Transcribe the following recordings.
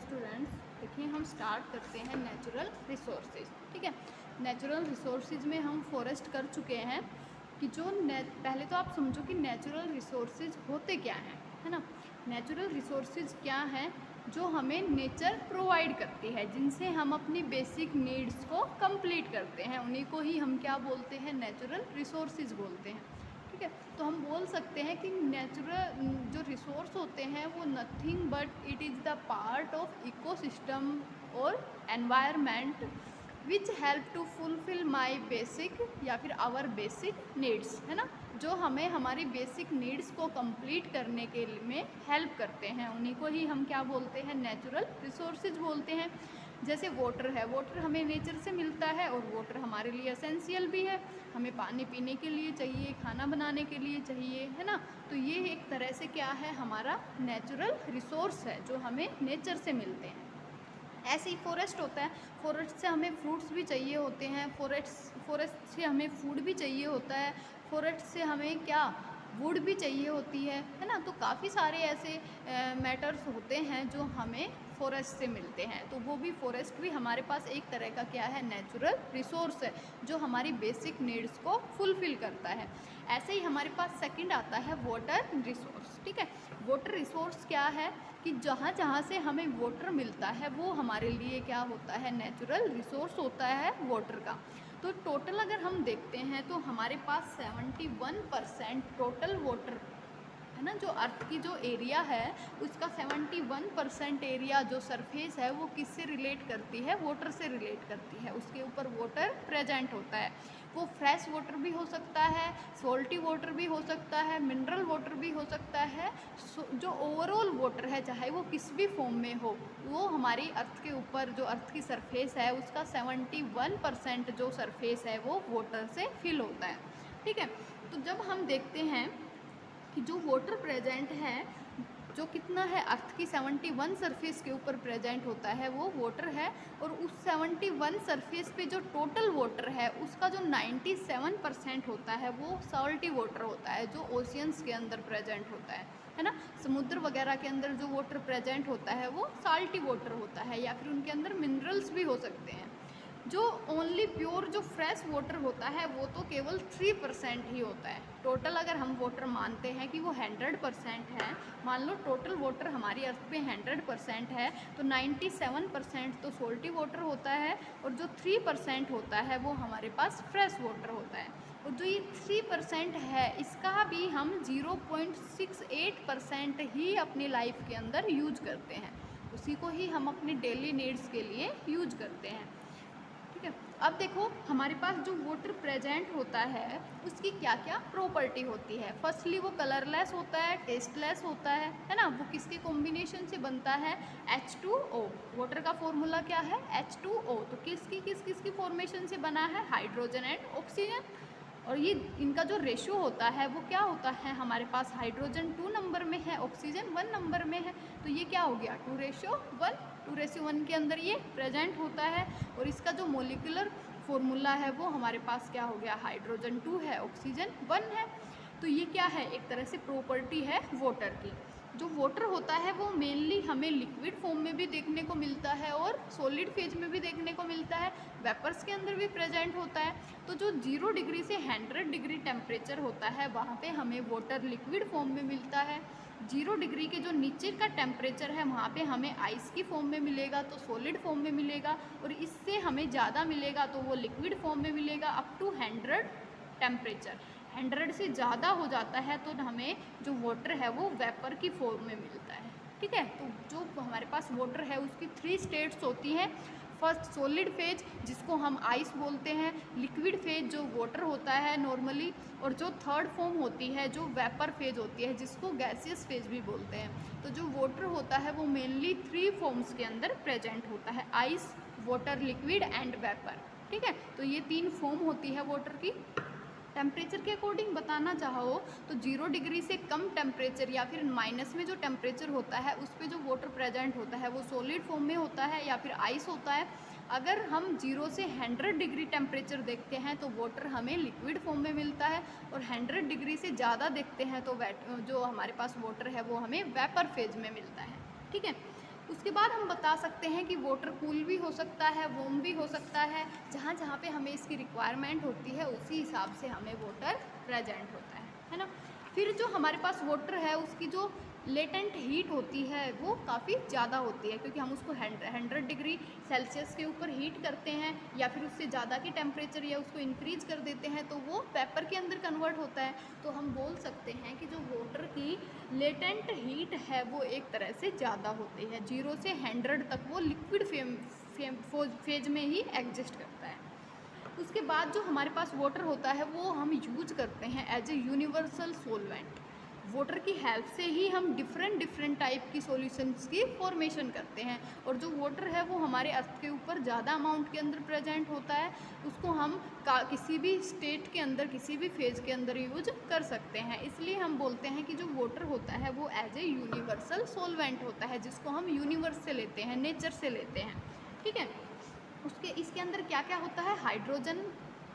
Students, देखिए हम start करते हैं नेचुरल रिसोर्सेज। ठीक है, नेचुरल रिसोर्सेज में हम फॉरेस्ट कर चुके हैं कि जो पहले तो आप समझो कि नेचुरल रिसोर्सेज होते क्या हैं, है ना। नेचुरल रिसोर्सेज क्या हैं? जो हमें नेचर प्रोवाइड करती है, जिनसे हम अपनी बेसिक नीड्स को कंप्लीट करते हैं, उन्हीं को ही हम क्या बोलते हैं? नेचुरल रिसोर्सेज बोलते हैं। ठीक है, तो हम बोल सकते हैं कि नेचुरल जो रिसोर्स होते हैं वो nothing but it is the part of ecosystem और environment which help to fulfil my basic या फिर आवर बेसिक नीड्स, है ना। जो हमें हमारी बेसिक नीड्स को कंप्लीट करने के में हेल्प करते हैं, उन्हीं को ही हम क्या बोलते हैं? नेचुरल रिसोर्सेज बोलते हैं। जैसे वाटर है, वाटर हमें नेचर से मिलता है और वाटर हमारे लिए एसेंशियल भी है। हमें पानी पीने के लिए चाहिए, खाना बनाने के लिए चाहिए, है ना। तो ये एक तरह से क्या है? हमारा नेचुरल रिसोर्स है जो हमें नेचर से मिलते हैं। ऐसे ही फॉरेस्ट होता है, फॉरेस्ट से हमें फ्रूट्स भी चाहिए होते हैं, फॉरेस्ट से हमें फूड भी चाहिए होता है, फॉरेस्ट से हमें क्या वुड भी चाहिए होती है ना। तो काफ़ी सारे ऐसे मैटर्स होते हैं जो हमें फॉरेस्ट से मिलते हैं। तो वो भी फॉरेस्ट भी हमारे पास एक तरह का क्या है? नेचुरल रिसोर्स है जो हमारी बेसिक नीड्स को फुलफ़िल करता है। ऐसे ही हमारे पास सेकंड आता है वाटर रिसोर्स। ठीक है, वाटर रिसोर्स क्या है कि जहाँ जहाँ से हमें वाटर मिलता है वो हमारे लिए क्या होता है? नेचुरल रिसोर्स होता है वाटर का। तो टोटल अगर हम देखते हैं तो हमारे पास 71% टोटल वाटर, है ना, जो अर्थ की जो एरिया है उसका 71% एरिया जो सरफेस है वो किससे रिलेट करती है? वाटर से रिलेट करती है। उसके ऊपर वाटर प्रेजेंट होता है। वो फ्रेश वाटर भी हो सकता है, सॉल्टी वाटर भी हो सकता है, मिनरल वाटर भी हो सकता है। जो ओवरऑल वाटर है चाहे वो किस भी फॉर्म में हो, वो हमारी अर्थ के ऊपर जो अर्थ की सरफेस है उसका 71% जो सरफेस है वो वाटर से फिल होता है। ठीक है, तो जब हम देखते हैं कि जो वाटर प्रेजेंट है, जो कितना है अर्थ की 71 सरफेस के ऊपर प्रेजेंट होता है वो वाटर है। और उस 71 सरफेस पे जो टोटल वाटर है उसका जो 97% होता है वो सॉल्टी वाटर होता है, जो ओशियंस के अंदर प्रेजेंट होता है ना। समुद्र वगैरह के अंदर जो वाटर प्रेजेंट होता है वो साल्टी वाटर होता है, या फिर उनके अंदर मिनरल्स भी हो सकते हैं। जो ओनली प्योर जो फ्रेश वाटर होता है वो तो केवल 3% ही होता है। टोटल अगर हम वाटर मानते हैं कि वो 100% है, मान लो टोटल वाटर हमारी अर्थ पे 100% है, तो 97% तो सोल्टी वाटर होता है और जो 3% होता है वो हमारे पास फ्रेश वाटर होता है। और जो ये 3% है इसका भी हम 0.68% ही अपनी लाइफ के अंदर यूज करते हैं, उसी को ही हम अपनी डेली नीड्स के लिए यूज करते हैं। ठीक है, अब देखो हमारे पास जो वाटर प्रेजेंट होता है उसकी क्या क्या प्रॉपर्टी होती है। फर्स्टली वो कलरलेस होता है, टेस्टलेस होता है ना। वो किसके कॉम्बिनेशन से बनता है? H2O। वाटर का फॉर्मूला क्या है? H2O। तो किसकी फॉर्मेशन से बना है? Hydrogen and oxygen. और ये इनका जो रेशियो होता है वो क्या होता है? हमारे पास हाइड्रोजन 2 नंबर में है, ऑक्सीजन 1 नंबर में है, तो ये क्या हो गया? 2:1। 2:1 के अंदर ये प्रेजेंट होता है। और इसका जो मोलिकुलर फॉर्मूला है वो हमारे पास क्या हो गया? हाइड्रोजन 2 है, ऑक्सीजन 1 है। तो ये क्या है? एक तरह से प्रॉपर्टी है वाटर की। जो वाटर होता है वो मेनली हमें लिक्विड फॉर्म में भी देखने को मिलता है और सॉलिड फेज में भी देखने को मिलता है, वेपर्स के अंदर भी प्रेजेंट होता है। तो जो 0 डिग्री से 100 डिग्री टेम्परेचर होता है वहाँ पे हमें वाटर लिक्विड फॉर्म में मिलता है। 0 डिग्री के जो नीचे का टेम्परेचर है वहाँ पे हमें आइस की फॉर्म में मिलेगा, तो सॉलिड फॉर्म में मिलेगा। और इससे हमें ज़्यादा मिलेगा तो वो लिक्विड फॉर्म में मिलेगा अप टू 100 टेम्परेचर। 100 से ज़्यादा हो जाता है तो हमें जो वाटर है वो वेपर की फॉर्म में मिलता है। ठीक है, तो जो हमारे पास वाटर है उसकी 3 स्टेट्स होती हैं। फर्स्ट सॉलिड फेज जिसको हम आइस बोलते हैं, लिक्विड फेज जो वाटर होता है नॉर्मली, और जो थर्ड फॉर्म होती है जो वेपर फेज होती है जिसको गैसियस फेज भी बोलते हैं। तो जो वाटर होता है वो मेनली 3 फॉर्म्स के अंदर प्रेजेंट होता है, ice, water liquid and vapour. ठीक है, तो ये 3 फॉर्म होती है वाटर की। टेम्परेचर के अकॉर्डिंग बताना चाहो तो 0 डिग्री से कम टेम्परेचर या फिर माइनस में जो टेम्परेचर होता है उस पर जो वाटर प्रेजेंट होता है वो सॉलिड फॉर्म में होता है या फिर आइस होता है। अगर हम 0 से 100 डिग्री टेम्परेचर देखते हैं तो वाटर हमें लिक्विड फॉर्म में मिलता है, और 100 डिग्री से ज़्यादा देखते हैं तो जो हमारे पास वाटर है वो हमें वेपर फेज में मिलता है। ठीक है, उसके बाद हम बता सकते हैं कि वाटर कूल भी हो सकता है, वार्म भी हो सकता है। जहाँ जहाँ पे हमें इसकी रिक्वायरमेंट होती है उसी हिसाब से हमें वाटर प्रेजेंट होता है ना। फिर जो हमारे पास वाटर है उसकी जो लेटेंट हीट होती है वो काफ़ी ज़्यादा होती है, क्योंकि हम उसको 100 डिग्री सेल्सियस के ऊपर हीट करते हैं या फिर उससे ज़्यादा की टेम्परेचर या उसको इंक्रीज कर देते हैं तो वो वेपर के अंदर कन्वर्ट होता है। तो हम बोल सकते हैं कि जो वाटर की लेटेंट हीट है वो एक तरह से ज़्यादा होती है। 0 से 100 तक वो लिक्विड फेज में ही एग्जिस्ट करता है। उसके बाद जो हमारे पास वाटर होता है वो हम यूज करते हैं as a universal solvent. Water की हेल्प से ही हम डिफरेंट टाइप की सॉल्यूशंस की फॉर्मेशन करते हैं। और जो वाटर है वो हमारे अर्थ के ऊपर ज़्यादा अमाउंट के अंदर प्रेजेंट होता है, उसको हम किसी भी स्टेट के अंदर किसी भी फेज के अंदर यूज कर सकते हैं। इसलिए हम बोलते हैं कि जो वाटर होता है वो एज ए यूनिवर्सल सोलवेंट होता है, जिसको हम यूनिवर्स से लेते हैं, नेचर से लेते हैं। ठीक है, इसके अंदर क्या क्या होता है, हाइड्रोजन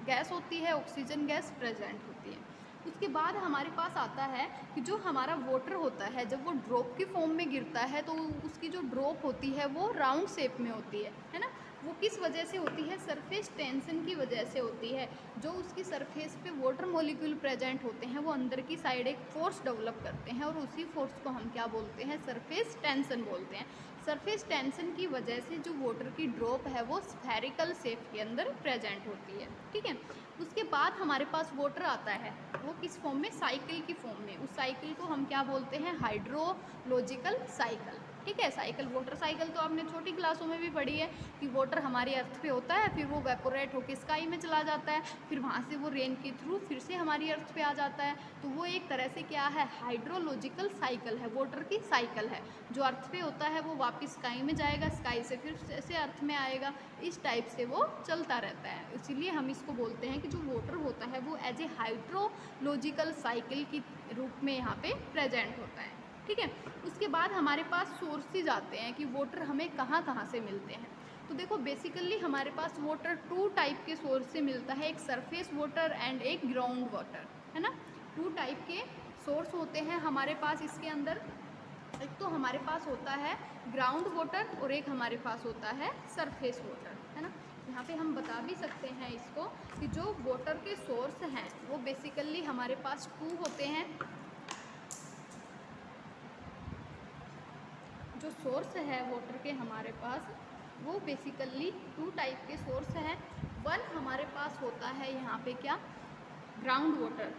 गैस होती है, ऑक्सीजन गैस प्रेजेंट होती है। उसके बाद हमारे पास आता है कि जो हमारा वाटर होता है जब वो ड्रॉप की फॉर्म में गिरता है तो उसकी जो ड्रॉप होती है वो राउंड शेप में होती है ना। वो किस वजह से होती है, सरफेस टेंशन की वजह से होती है। जो उसकी सरफेस पे वाटर मॉलिक्यूल प्रेजेंट होते हैं वो अंदर की साइड एक फोर्स डेवलप करते हैं और उसी फोर्स को हम क्या बोलते हैं, सरफेस टेंशन बोलते हैं। सरफेस टेंशन की वजह से जो वाटर की ड्रॉप है वो स्फेरिकल शेप के अंदर प्रेजेंट होती है। ठीक है, उसके बाद हमारे पास वाटर आता है, वो किस फॉर्म में, साइकिल की फॉर्म में। उस साइकिल को हम क्या बोलते हैं, हाइड्रोलॉजिकल साइकिल। ठीक है, साइकिल, वाटर साइकिल तो आपने छोटी क्लासों में भी पढ़ी है कि वाटर हमारी अर्थ पे होता है, फिर वो वेपोरेट होकर स्काई में चला जाता है, फिर वहाँ से वो रेन के थ्रू फिर से हमारी अर्थ पे आ जाता है। तो वो एक तरह से क्या है, हाइड्रोलॉजिकल साइकिल है, वाटर की साइकिल है। जो अर्थ पे होता है वो वापस स्काई में जाएगा, स्काई से फिर से अर्थ में आएगा, इस टाइप से वो चलता रहता है। इसीलिए हम इसको बोलते हैं कि जो वाटर होता है वो एज ए हाइड्रोलॉजिकल साइकिल की रूप में यहाँ पे प्रेजेंट होता है। ठीक है, उसके बाद हमारे पास सोर्सेज आते हैं कि वाटर हमें कहाँ कहाँ से मिलते हैं। तो देखो बेसिकली हमारे पास वाटर 2 टाइप के सोर्स से मिलता है, एक सरफेस वाटर एंड एक ग्राउंड वाटर, है ना। 2 टाइप के सोर्स होते हैं हमारे पास इसके अंदर। एक तो हमारे पास होता है ग्राउंड वाटर और एक हमारे पास होता है सरफेस वाटर, है ना। यहाँ पे हम बता भी सकते हैं इसको कि जो वाटर के सोर्स हैं वो बेसिकली हमारे पास 2 होते हैं। जो सोर्स है वाटर के हमारे पास वो बेसिकली 2 टाइप के सोर्स हैं। वन हमारे पास होता है यहाँ पे क्या, ग्राउंड वाटर,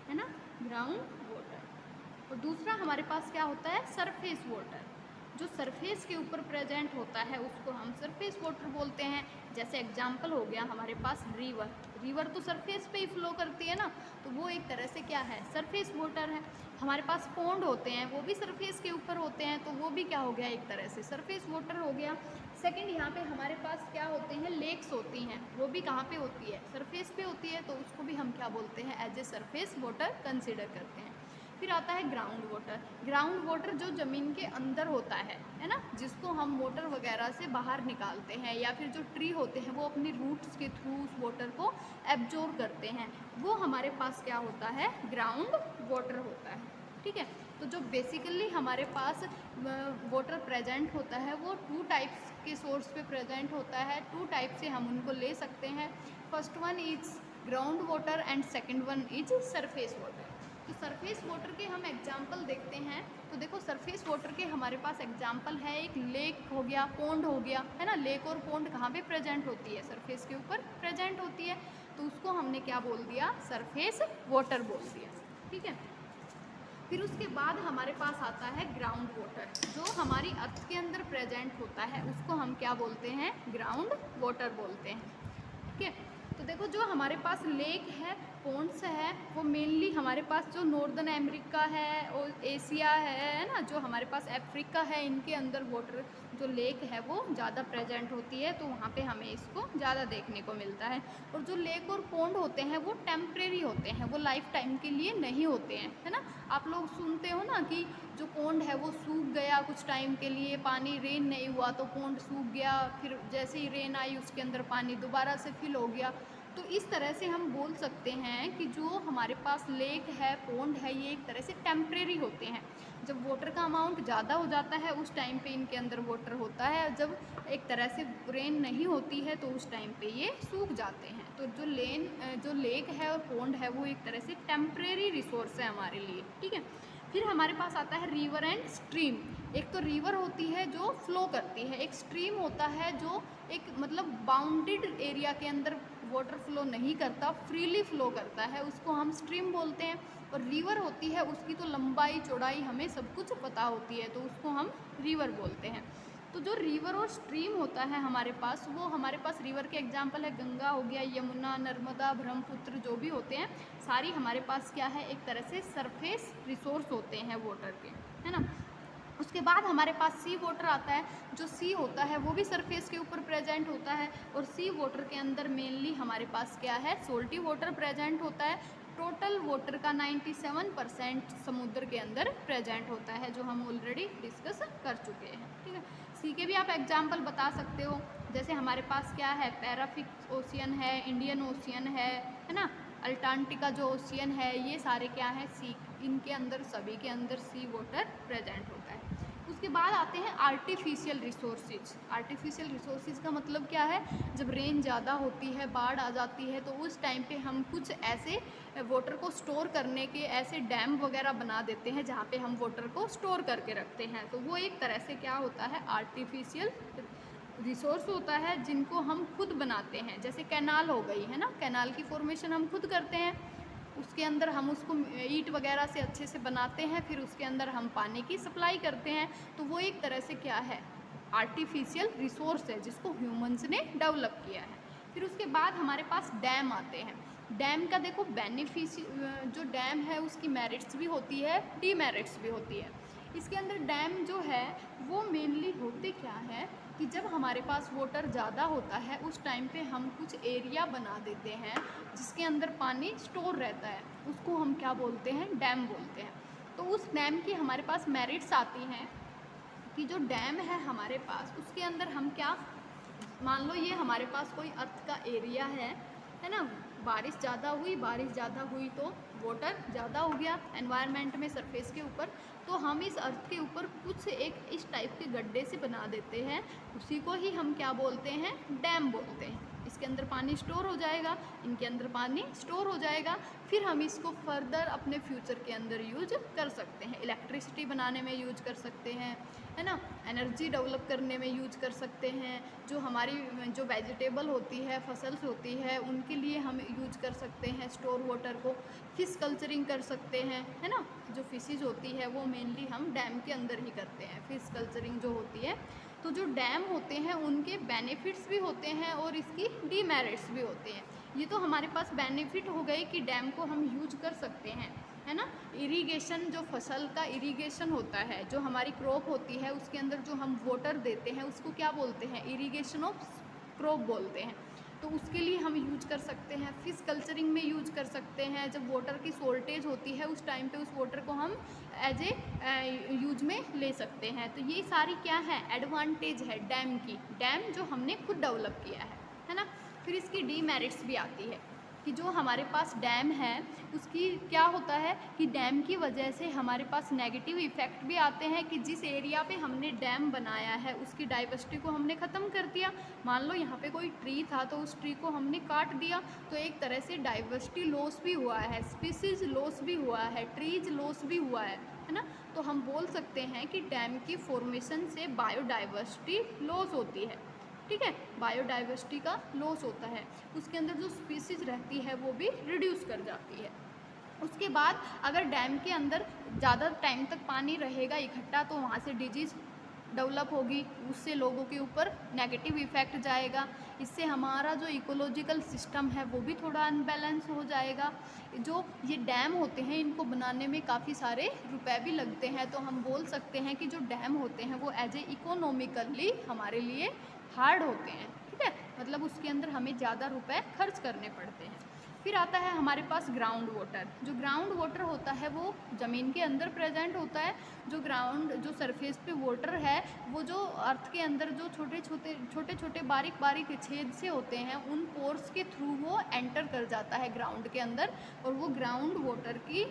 है ना, ग्राउंड वाटर। और दूसरा हमारे पास क्या होता है, सरफेस वाटर। जो सरफेस के ऊपर प्रेजेंट होता है उसको हम सरफेस वाटर बोलते हैं। जैसे एग्जांपल हो गया हमारे पास रिवर, रिवर तो सरफेस पे ही फ्लो करती है ना, तो वो एक तरह से क्या है, सरफेस वाटर है। हमारे पास पॉन्ड होते हैं वो भी सरफेस के ऊपर होते हैं, तो वो भी क्या हो गया, एक तरह से सरफेस वाटर हो गया। सेकंड, यहाँ पे हमारे पास क्या होते हैं, लेक्स होती हैं, वो भी कहाँ पे होती है, सरफेस पे होती है, तो उसको भी हम क्या बोलते हैं, as a surface water consider करते हैं। फिर आता है ग्राउंड वाटर। ग्राउंड वाटर जो ज़मीन के अंदर होता है ना, जिसको हम मोटर वगैरह से बाहर निकालते हैं, या फिर जो ट्री होते हैं वो अपनी रूट्स के थ्रू उस वाटर को एब्जॉर्ब करते हैं, वो हमारे पास क्या होता है, ग्राउंड वाटर होता है। ठीक है, तो जो बेसिकली हमारे पास वाटर प्रेजेंट होता है वो 2 टाइप्स के सोर्स पे प्रेजेंट होता है। 2 टाइप से हम उनको ले सकते हैं। First one is ground water and second one is surface water. तो सरफेस वाटर के हम एग्जाम्पल देखते हैं। तो देखो सरफेस वाटर के हमारे पास एग्जाम्पल है, एक लेक हो गया, पॉन्ड हो गया, है ना। लेक और पॉन्ड कहाँ पे प्रेजेंट होती है, सरफेस के ऊपर प्रेजेंट होती है, तो उसको हमने क्या बोल दिया, सरफेस वाटर बोल दिया। ठीक है, फिर उसके बाद हमारे पास आता है ग्राउंड वाटर, जो हमारी अर्थ के अंदर प्रेजेंट होता है, उसको हम क्या बोलते हैं, ग्राउंड वाटर बोलते हैं। ठीक है, तो देखो जो हमारे पास लेक है, पॉन्ड्स है, वो मेनली हमारे पास जो नॉर्दर्न अमेरिका है और एशिया है ना, जो हमारे पास अफ्रीका है, इनके अंदर वाटर जो लेक है वो ज़्यादा प्रेजेंट होती है, तो वहाँ पे हमें इसको ज़्यादा देखने को मिलता है। और जो लेक और पॉन्ड होते हैं वो टेम्परेरी होते हैं, वो लाइफ टाइम के लिए नहीं होते हैं, है ना। आप लोग सुनते हो ना कि जो पॉन्ड है वो सूख गया कुछ टाइम के लिए, पानी रेन नहीं हुआ तो पॉन्ड सूख गया, फिर जैसे ही रेन आई उसके अंदर पानी दोबारा से फिल हो गया, तो इस तरह से हम बोल सकते हैं कि जो हमारे पास लेक है, पोंड है, ये एक तरह से टेम्परेरी होते हैं। जब वाटर का अमाउंट ज़्यादा हो जाता है उस टाइम पे इनके अंदर वाटर होता है, जब एक तरह से रेन नहीं होती है तो उस टाइम पे ये सूख जाते हैं। तो जो लेक है और पोंड है वो एक तरह से टेम्परेरी रिसोर्स है हमारे लिए, ठीक है। फिर हमारे पास आता है रिवर एंड स्ट्रीम। एक तो रिवर होती है जो फ्लो करती है, एक स्ट्रीम होता है जो एक मतलब बाउंडेड एरिया के अंदर वाटर फ्लो नहीं करता, फ्रीली फ्लो करता है, उसको हम स्ट्रीम बोलते हैं। और रिवर होती है उसकी तो लंबाई चौड़ाई हमें सब कुछ पता होती है, तो उसको हम रिवर बोलते हैं। तो जो रिवर और स्ट्रीम होता है हमारे पास, वो हमारे पास रिवर के एग्जांपल है गंगा हो गया, यमुना, नर्मदा, ब्रह्मपुत्र, जो भी होते हैं सारी हमारे पास क्या है, एक तरह से सरफेस रिसोर्स होते हैं वाटर के, है ना। उसके बाद हमारे पास सी वाटर आता है। जो सी होता है वो भी सरफेस के ऊपर प्रेजेंट होता है, और सी वाटर के अंदर मेनली हमारे पास क्या है, सोल्टी वाटर प्रेजेंट होता है। टोटल वाटर का 97% समुद्र के अंदर प्रेजेंट होता है, जो हम ऑलरेडी डिस्कस कर चुके हैं, ठीक है। सी के भी आप एग्जाम्पल बता सकते हो, जैसे हमारे पास क्या है, पैराफिक ओशियन है, इंडियन ओशियन है ना, अल्टार्कटिका जो ओशियन है, ये सारे क्या है, सी, इनके अंदर सभी के अंदर सी वाटर प्रेजेंट होता है। उसके बाद आते हैं आर्टिफिशियल रिसोर्सेज। आर्टिफिशियल रिसोर्सेज का मतलब क्या है, जब रेन ज़्यादा होती है, बाढ़ आ जाती है, तो उस टाइम पे हम कुछ ऐसे वाटर को स्टोर करने के ऐसे डैम वगैरह बना देते हैं जहाँ पे हम वाटर को स्टोर करके रखते हैं। तो वो एक तरह से क्या होता है, आर्टिफिशियल रिसोर्स होता है, जिनको हम खुद बनाते हैं। जैसे कैनाल हो गई है ना, कैनाल की फॉर्मेशन हम खुद करते हैं, उसके अंदर हम उसको ईंट वगैरह से अच्छे से बनाते हैं, फिर उसके अंदर हम पानी की सप्लाई करते हैं। तो वो एक तरह से क्या है, आर्टिफिशियल रिसोर्स है जिसको ह्यूमंस ने डेवलप किया है। फिर उसके बाद हमारे पास डैम आते हैं। डैम का देखो जो डैम है उसकी मेरिट्स भी होती है, डीमेरिट्स भी होती है। इसके अंदर डैम जो है वो मेनली होते क्या है कि जब हमारे पास वाटर ज़्यादा होता है उस टाइम पे हम कुछ एरिया बना देते हैं जिसके अंदर पानी स्टोर रहता है, उसको हम क्या बोलते हैं, डैम बोलते हैं। तो उस डैम की हमारे पास मेरिट्स आती हैं कि जो डैम है हमारे पास, उसके अंदर हम क्या, मान लो ये हमारे पास कोई अर्थ का एरिया है ना, बारिश ज़्यादा हुई तो वाटर ज़्यादा हो गया एनवायरनमेंट में, सरफेस के ऊपर, तो हम इस अर्थ के ऊपर कुछ एक इस टाइप के गड्ढे से बना देते हैं, उसी को ही हम क्या बोलते हैं, डैम बोलते हैं। इसके अंदर पानी स्टोर हो जाएगा, इनके अंदर पानी स्टोर हो जाएगा, फिर हम इसको फर्दर अपने फ्यूचर के अंदर यूज कर सकते हैं, इलेक्ट्रिसिटी बनाने में यूज कर सकते हैं, है ना, एनर्जी डेवलप करने में यूज कर सकते हैं। जो हमारी जो वेजिटेबल होती है, फसल्स होती है, उनके लिए हम यूज कर सकते हैं स्टोर वाटर को। फिश कल्चरिंग कर सकते हैं, है ना, जो फिशेज होती है वो मेनली हम डैम के अंदर ही करते हैं, फिश कल्चरिंग जो होती है। तो जो डैम होते हैं उनके बेनिफिट्स भी होते हैं और इसकी डीमेरिट्स भी होते हैं। ये तो हमारे पास बेनिफिट हो गए कि डैम को हम यूज कर सकते हैं, है ना। इरिगेशन, जो फसल का इरिगेशन होता है, जो हमारी क्रॉप होती है उसके अंदर जो हम वाटर देते हैं उसको क्या बोलते हैं, इरिगेशन ऑफ क्रॉप बोलते हैं। तो उसके लिए हम यूज कर सकते हैं। फिश कल्चरिंग में यूज कर सकते हैं, जब वाटर की शॉर्टेज होती है उस टाइम पे उस वाटर को हम एज ए यूज में ले सकते हैं। तो ये सारी क्या है, एडवांटेज है डैम की, डैम जो हमने खुद डेवलप किया है ना। फिर इसकी डीमेरिट्स भी आती है कि जो हमारे पास डैम है उसकी क्या होता है कि डैम की वजह से हमारे पास नेगेटिव इफ़ेक्ट भी आते हैं कि जिस एरिया पे हमने डैम बनाया है उसकी डाइवर्सिटी को हमने ख़त्म कर दिया। मान लो यहाँ पे कोई ट्री था तो उस ट्री को हमने काट दिया, तो एक तरह से डाइवर्सिटी लॉस भी हुआ है, स्पीसीज लॉस भी हुआ है, ट्रीज लॉस भी हुआ है ना। तो हम बोल सकते हैं कि डैम की फॉर्मेशन से बायोडाइवर्सिटी लॉस होती है, ठीक है, बायोडाइवर्सिटी का लॉस होता है, उसके अंदर जो स्पीसीज रहती है वो भी रिड्यूस कर जाती है। उसके बाद अगर डैम के अंदर ज़्यादा टाइम तक पानी रहेगा इकट्ठा तो वहाँ से डिजीज़ डेवलप होगी, उससे लोगों के ऊपर नेगेटिव इफ़ेक्ट जाएगा, इससे हमारा जो इकोलॉजिकल सिस्टम है वो भी थोड़ा अनबैलेंस हो जाएगा। जो ये डैम होते हैं इनको बनाने में काफ़ी सारे रुपए भी लगते हैं, तो हम बोल सकते हैं कि जो डैम होते हैं वो एज ए इकोनॉमिकली हमारे लिए हार्ड होते हैं, ठीक है, मतलब उसके अंदर हमें ज़्यादा रुपए खर्च करने पड़ते हैं। फिर आता है हमारे पास ग्राउंड वाटर। जो ग्राउंड वाटर होता है वो ज़मीन के अंदर प्रेजेंट होता है। जो सरफेस पे वाटर है वो जो अर्थ के अंदर जो छोटे छोटे बारीक बारीक छेद से होते हैं, उन पोर्स के थ्रू वो एंटर कर जाता है ग्राउंड के अंदर, और वो ग्राउंड वाटर की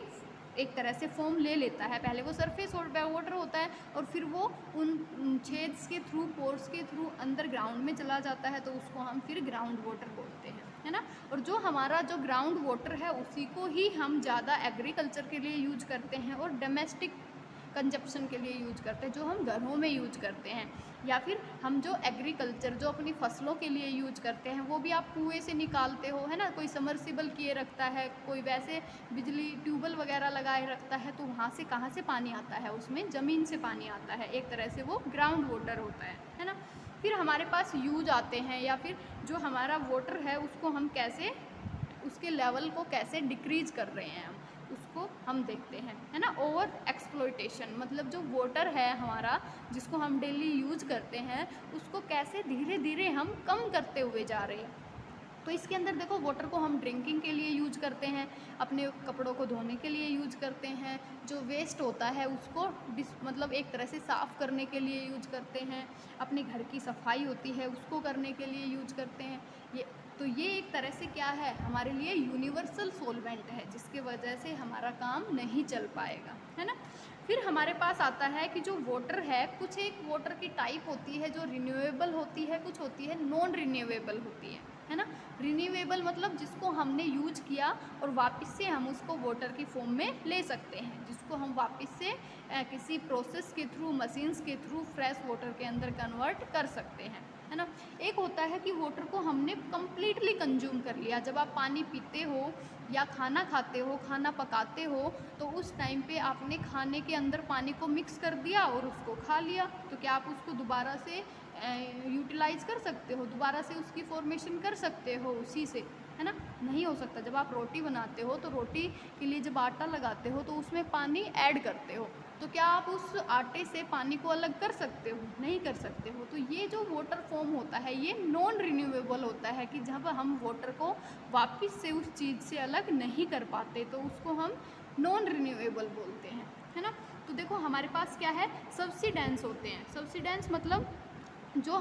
एक तरह से फॉर्म ले लेता है। पहले वो सरफेस वाटर होता है और फिर वो उन छेद्स के थ्रू, पोर्स के थ्रू अंदर ग्राउंड में चला जाता है, तो उसको हम फिर ग्राउंड वाटर बोलते हैं, है ना। और जो हमारा जो ग्राउंड वाटर है उसी को ही हम ज़्यादा एग्रीकल्चर के लिए यूज करते हैं और डोमेस्टिक कंजप्शन के लिए यूज करते हैं, जो हम घरों में यूज करते हैं, या फिर हम जो एग्रीकल्चर जो अपनी फसलों के लिए यूज करते हैं वो भी आप कुएं से निकालते हो, है ना। कोई समर्सिबल किए रखता है, कोई वैसे बिजली ट्यूबवेल वगैरह लगाए रखता है, तो वहाँ से कहाँ से पानी आता है, उसमें ज़मीन से पानी आता है, एक तरह से वो ग्राउंड वाटर होता है ना। फिर हमारे पास यूज आते हैं, या फिर जो हमारा वाटर है उसको हम कैसे, उसके लेवल को कैसे डिक्रीज कर रहे हैं उसको हम देखते हैं, है ना। ओवर एक्सप्लॉयटेशन, मतलब जो वाटर है हमारा जिसको हम डेली यूज करते हैं उसको कैसे धीरे धीरे हम कम करते हुए जा रहे हैं। तो इसके अंदर देखो, वाटर को हम ड्रिंकिंग के लिए यूज करते हैं, अपने कपड़ों को धोने के लिए यूज करते हैं, जो वेस्ट होता है उसको मतलब एक तरह से साफ़ करने के लिए यूज करते हैं, अपने घर की सफाई होती है उसको करने के लिए यूज करते हैं। ये एक तरह से क्या है, हमारे लिए यूनिवर्सल सोलवेंट है, जिसके वजह से हमारा काम नहीं चल पाएगा, है ना। फिर हमारे पास आता है कि जो वाटर है, कुछ एक वाटर की टाइप होती है जो रिन्यूएबल होती है, कुछ होती है नॉन रिन्यूएबल होती है ना। रिन्यूएबल मतलब जिसको हमने यूज किया और वापस से हम उसको वाटर की फॉर्म में ले सकते हैं, जिसको हम वापस से किसी प्रोसेस के थ्रू, मशीन्स के थ्रू फ्रेश वाटर के अंदर कन्वर्ट कर सकते हैं, है ना। एक होता है कि वाटर को हमने कम्प्लीटली कंज्यूम कर लिया। जब आप पानी पीते हो या खाना खाते हो, खाना पकाते हो, तो उस टाइम पे आपने खाने के अंदर पानी को मिक्स कर दिया और उसको खा लिया, तो क्या आप उसको दोबारा से यूटिलाइज़ कर सकते हो, दोबारा से उसकी फॉर्मेशन कर सकते हो उसी से, है ना। नहीं हो सकता। जब आप रोटी बनाते हो तो रोटी के लिए जब आटा लगाते हो तो उसमें पानी ऐड करते हो, तो क्या आप उस आटे से पानी को अलग कर सकते हो? नहीं कर सकते हो। तो ये जो वाटर फॉर्म होता है ये नॉन रिन्यूएबल होता है, कि जब हम वाटर को वापस से उस चीज़ से अलग नहीं कर पाते तो उसको हम नॉन रिन्यूएबल बोलते हैं, है ना। तो देखो हमारे पास क्या है, सब्सिडेंस होते हैं। सब्सिडेंस मतलब जो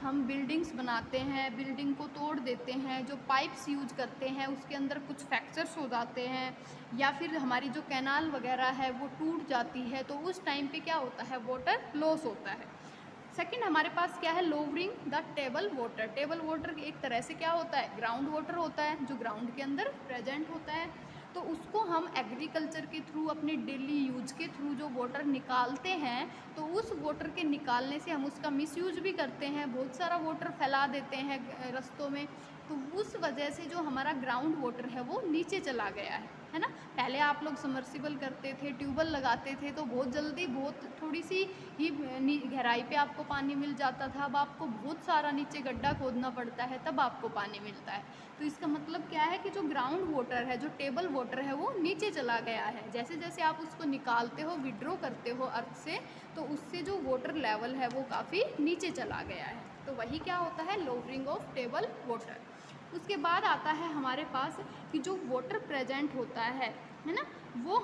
हम बिल्डिंग्स बनाते हैं, बिल्डिंग को तोड़ देते हैं, जो पाइप्स यूज करते हैं उसके अंदर कुछ फ्रैक्चर्स हो जाते हैं, या फिर हमारी जो कैनाल वगैरह है वो टूट जाती है, तो उस टाइम पे क्या होता है, वाटर लॉस होता है। सेकंड हमारे पास क्या है, lowering the table water. Table water एक तरह से क्या होता है, ग्राउंड वाटर होता है, जो ग्राउंड के अंदर प्रेजेंट होता है। तो उसको हम एग्रीकल्चर के थ्रू, अपने डेली यूज के थ्रू जो वाटर निकालते हैं, तो उस वाटर के निकालने से हम उसका मिसयूज भी करते हैं, बहुत सारा वाटर फैला देते हैं रस्तों में। तो उस वजह से जो हमारा ग्राउंड वाटर है वो नीचे चला गया है ना। पहले आप लोग समर्सिबल करते थे, ट्यूबवेल लगाते थे, तो बहुत जल्दी, बहुत थोड़ी सी ही गहराई पे आपको पानी मिल जाता था। अब आपको बहुत सारा नीचे गड्ढा खोदना पड़ता है, तब आपको पानी मिलता है। तो इसका मतलब क्या है कि जो ग्राउंड वाटर है, जो टेबल वाटर है, वो नीचे चला गया है। जैसे जैसे आप उसको निकालते हो, विड्रॉ करते हो अर्थ से, तो उससे जो वाटर लेवल है वो काफ़ी नीचे चला गया है। तो वही क्या होता है, लोवरिंग ऑफ टेबल वाटर। उसके बाद आता है हमारे पास कि जो वाटर प्रेजेंट होता है ना, वो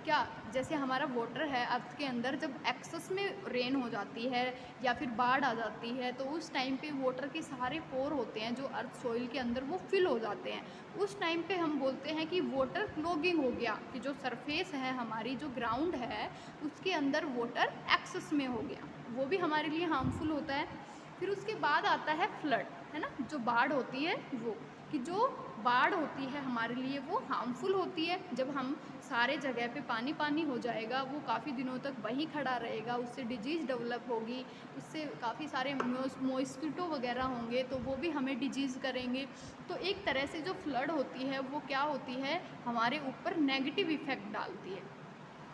क्या, जैसे हमारा वाटर है अर्थ के अंदर, जब एक्सेस में रेन हो जाती है या फिर बाढ़ आ जाती है, तो उस टाइम पे वाटर के सारे पोर होते हैं जो अर्थ सॉइल के अंदर, वो फिल हो जाते हैं। उस टाइम पे हम बोलते हैं कि वाटर क्लॉगिंग हो गया, कि जो सरफेस है हमारी, जो ग्राउंड है, उसके अंदर वाटर एक्सेस में हो गया, वो भी हमारे लिए हार्मफुल होता है। फिर उसके बाद आता है फ्लड, है ना, जो बाढ़ होती है वो, कि जो बाढ़ होती है हमारे लिए वो हार्मफुल होती है। जब हम सारे जगह पे पानी पानी हो जाएगा, वो काफ़ी दिनों तक वहीं खड़ा रहेगा, उससे डिजीज़ डेवलप होगी, उससे काफ़ी सारे मॉस्किटो वगैरह होंगे, तो वो भी हमें डिजीज़ करेंगे। तो एक तरह से जो फ्लड होती है वो क्या होती है, हमारे ऊपर नेगेटिव इफ़ेक्ट डालती है।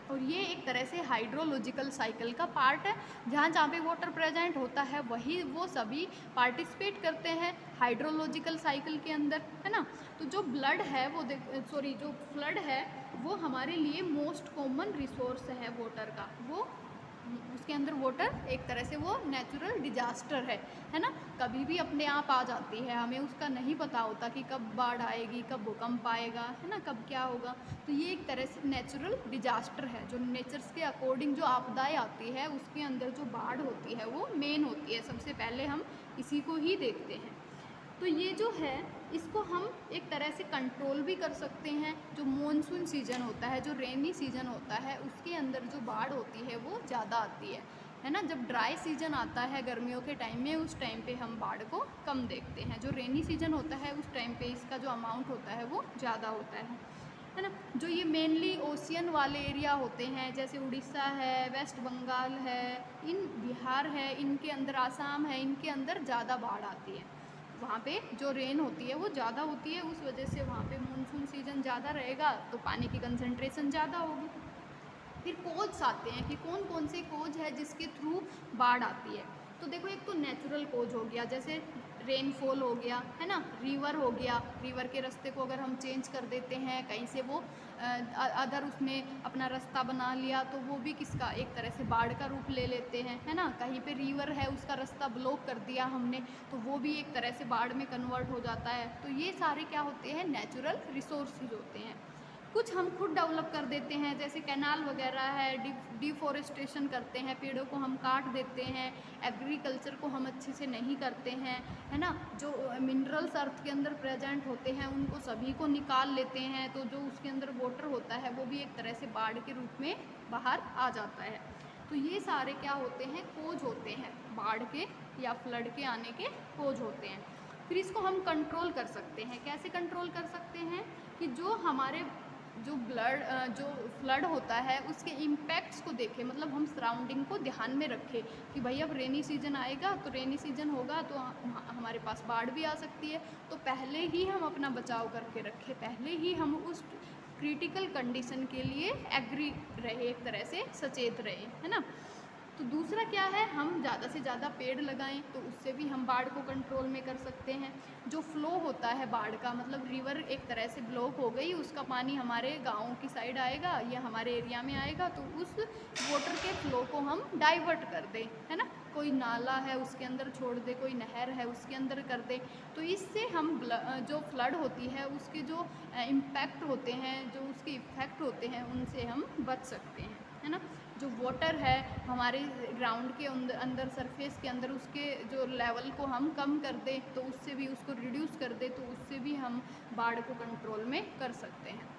और ये एक तरह से हाइड्रोलॉजिकल साइकिल का पार्ट है, जहाँ जहाँ पे वाटर प्रेजेंट होता है वही वो सभी पार्टिसिपेट करते हैं हाइड्रोलॉजिकल साइकिल के अंदर, है ना। तो जो ब्लड है वो जो फ्लड है वो हमारे लिए मोस्ट कॉमन रिसोर्स है वाटर का, वो उसके अंदर वाटर एक तरह से वो नेचुरल डिजास्टर है ना, कभी भी अपने आप आ जाती है, हमें उसका नहीं पता होता कि कब बाढ़ आएगी, कब भूकंप आएगा, है ना, कब क्या होगा। तो ये एक तरह से नेचुरल डिजास्टर है, जो नेचर्स के अकॉर्डिंग जो आपदाएं आती है उसके अंदर जो बाढ़ होती है वो मेन होती है, सबसे पहले हम इसी को ही देखते हैं। तो ये जो है इसको हम एक तरह से कंट्रोल भी कर सकते हैं। जो मॉनसून सीज़न होता है, जो रेनी सीज़न होता है, उसके अंदर जो बाढ़ होती है वो ज़्यादा आती है ना। जब ड्राई सीज़न आता है गर्मियों के टाइम में, उस टाइम पे हम बाढ़ को कम देखते हैं। जो रेनी सीज़न होता है उस टाइम पे इसका जो अमाउंट होता है वो ज़्यादा होता है ना। जो ये मेनली ओशियन वाले एरिया होते हैं, जैसे उड़ीसा है, वेस्ट बंगाल है, इन बिहार है, इनके अंदर आसाम है, इनके अंदर ज़्यादा बाढ़ आती है। वहाँ पे जो रेन होती है वो ज़्यादा होती है, उस वजह से वहाँ पे मानसून सीज़न ज़्यादा रहेगा तो पानी की कंसंट्रेशन ज़्यादा होगी। फिर कोज आते हैं कि कौन कौन से कोज है जिसके थ्रू बाढ़ आती है। तो देखो, एक तो नेचुरल कोज हो गया, जैसे रेनफॉल हो गया, है ना, रिवर हो गया, रिवर के रास्ते को अगर हम चेंज कर देते हैं, कहीं से वो अदर उसने अपना रास्ता बना लिया तो वो भी किसका एक तरह से बाढ़ का रूप ले लेते हैं, है ना। कहीं पे रिवर है, उसका रास्ता ब्लॉक कर दिया हमने तो वो भी एक तरह से बाढ़ में कन्वर्ट हो जाता है। तो ये सारे क्या होते हैं, नेचुरल रिसोर्सेज होते हैं। कुछ हम खुद डेवलप कर देते हैं, जैसे कैनाल वगैरह है, डिफॉरेस्टेशन करते हैं, पेड़ों को हम काट देते हैं, एग्रीकल्चर को हम अच्छे से नहीं करते हैं, है ना। जो मिनरल्स अर्थ के अंदर प्रेजेंट होते हैं उनको सभी को निकाल लेते हैं, तो जो उसके अंदर वाटर होता है वो भी एक तरह से बाढ़ के रूप में बाहर आ जाता है। तो ये सारे क्या होते हैं, कोज होते हैं, बाढ़ के या फ्लड के आने के कोज होते हैं। फिर इसको हम कंट्रोल कर सकते हैं। कैसे कंट्रोल कर सकते हैं कि जो हमारे जो फ्लड होता है उसके इम्पैक्ट्स को देखें, मतलब हम सराउंडिंग को ध्यान में रखें कि भाई अब रेनी सीजन आएगा तो रेनी सीजन होगा तो हमारे पास बाढ़ भी आ सकती है, तो पहले ही हम अपना बचाव करके रखें, पहले ही हम उस क्रिटिकल कंडीशन के लिए एग्री रहे, एक तरह से सचेत रहे, है ना। तो दूसरा क्या है, हम ज़्यादा से ज़्यादा पेड़ लगाएं, तो उससे भी हम बाढ़ को कंट्रोल में कर सकते हैं। जो फ्लो होता है बाढ़ का, मतलब रिवर एक तरह से ब्लॉक हो गई, उसका पानी हमारे गाँव की साइड आएगा या हमारे एरिया में आएगा, तो उस वाटर के फ्लो को हम डाइवर्ट कर दें, है ना। कोई नाला है उसके अंदर छोड़ दे, कोई नहर है उसके अंदर कर दे, तो इससे हम जो फ्लड होती है उसके जो इम्पैक्ट होते हैं, जो उसके इफ़ेक्ट होते हैं, उनसे हम बच सकते हैं, है ना। जो वाटर है हमारे ग्राउंड के अंदर सरफेस के अंदर, उसके जो लेवल को हम कम कर दें, तो उससे भी उसको रिड्यूस कर दें, तो उससे भी हम बाढ़ को कंट्रोल में कर सकते हैं।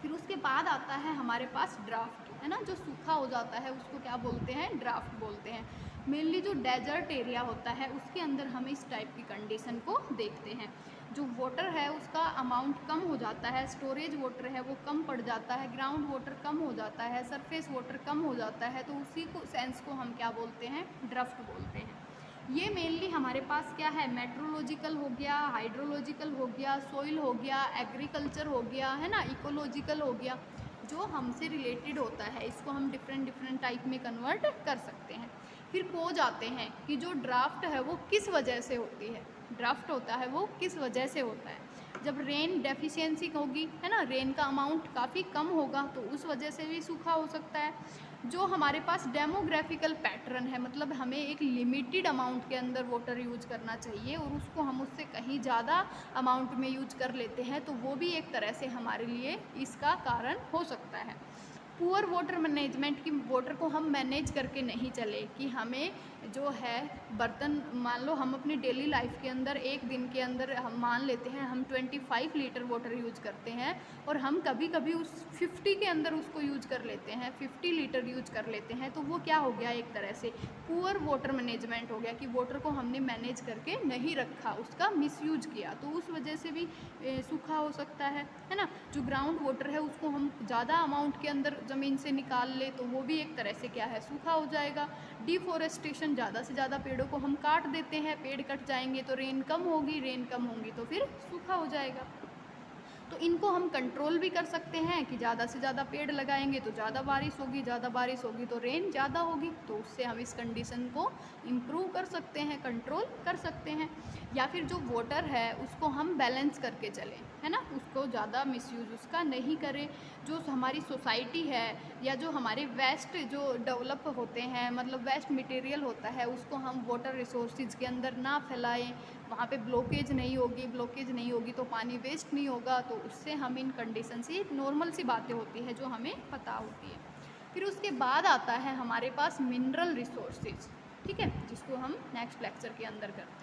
फिर उसके बाद आता है हमारे पास ड्राफ्ट, है ना। जो सूखा हो जाता है उसको क्या बोलते हैं, ड्राफ्ट बोलते हैं। मेनली जो डेजर्ट एरिया होता है उसके अंदर हम इस टाइप की कंडीशन को देखते हैं। जो वाटर है उसका अमाउंट कम हो जाता है, स्टोरेज वाटर है वो कम पड़ जाता है, ग्राउंड वाटर कम हो जाता है, सरफेस वाटर कम हो जाता है, तो उसी को सेंस को हम क्या बोलते हैं, ड्राफ्ट बोलते हैं। ये मेनली हमारे पास क्या है, मेट्रोलॉजिकल हो गया, हाइड्रोलॉजिकल हो गया, सोइल हो गया, एग्रीकल्चर हो गया, है ना, इकोलॉजिकल हो गया, जो हमसे रिलेटेड होता है, इसको हम डिफरेंट टाइप में कन्वर्ट कर सकते हैं। फिर कोज आते हैं कि जो ड्राफ्ट है वो किस वजह से होती है, ड्राफ्ट होता है वो किस वजह से होता है। जब रेन डेफिशिएंसी होगी, है ना, रेन का अमाउंट काफ़ी कम होगा तो उस वजह से भी सूखा हो सकता है। जो हमारे पास डेमोग्राफिकल पैटर्न है, मतलब हमें एक लिमिटेड अमाउंट के अंदर वाटर यूज करना चाहिए और उसको हम उससे कहीं ज़्यादा अमाउंट में यूज कर लेते हैं, तो वो भी एक तरह से हमारे लिए इसका कारण हो सकता है। पुअर वाटर मैनेजमेंट, की वाटर को हम मैनेज करके नहीं चले, कि हमें जो है बर्तन, मान लो हम अपनी डेली लाइफ के अंदर एक दिन के अंदर हम मान लेते हैं हम 25 लीटर वाटर यूज करते हैं, और हम कभी कभी उस 50 के अंदर उसको यूज कर लेते हैं, 50 लीटर यूज कर लेते हैं, तो वो क्या हो गया, एक तरह से पुअर वाटर मैनेजमेंट हो गया, कि वाटर को हमने मैनेज करके नहीं रखा, उसका मिसयूज किया, तो उस वजह से भी सूखा हो सकता है ना। जो ग्राउंड वाटर है उसको हम ज़्यादा अमाउंट के अंदर ज़मीन से निकाल ले तो वो भी एक तरह से क्या है, सूखा हो जाएगा। डिफॉरेस्टेशन, ज़्यादा से ज़्यादा पेड़ों को हम काट देते हैं, पेड़ कट जाएंगे तो रेन कम होगी, रेन कम होगी तो फिर सूखा हो जाएगा। तो इनको हम कंट्रोल भी कर सकते हैं कि ज़्यादा से ज़्यादा पेड़ लगाएंगे तो ज़्यादा बारिश होगी, ज़्यादा बारिश होगी तो रेन ज़्यादा होगी, तो उससे हम इस कंडीशन को इम्प्रूव कर सकते हैं, कंट्रोल कर सकते हैं। या फिर जो वाटर है उसको हम बैलेंस करके चलें, है ना, उसको ज़्यादा मिसयूज़ उसका नहीं करें। जो हमारी सोसाइटी है या जो हमारे वेस्ट जो डेवलप होते हैं, मतलब वेस्ट मटेरियल होता है, उसको हम वाटर रिसोर्सेज के अंदर ना फैलाएं। वहाँ पे ब्लॉकेज नहीं होगी तो पानी वेस्ट नहीं होगा, तो उससे हम इन कंडीशन से नॉर्मल सी बातें होती है जो हमें पता होती है। फिर उसके बाद आता है हमारे पास मिनरल रिसोर्सेज, ठीक है, जिसको हम नेक्स्ट लेक्चर के अंदर करते हैं।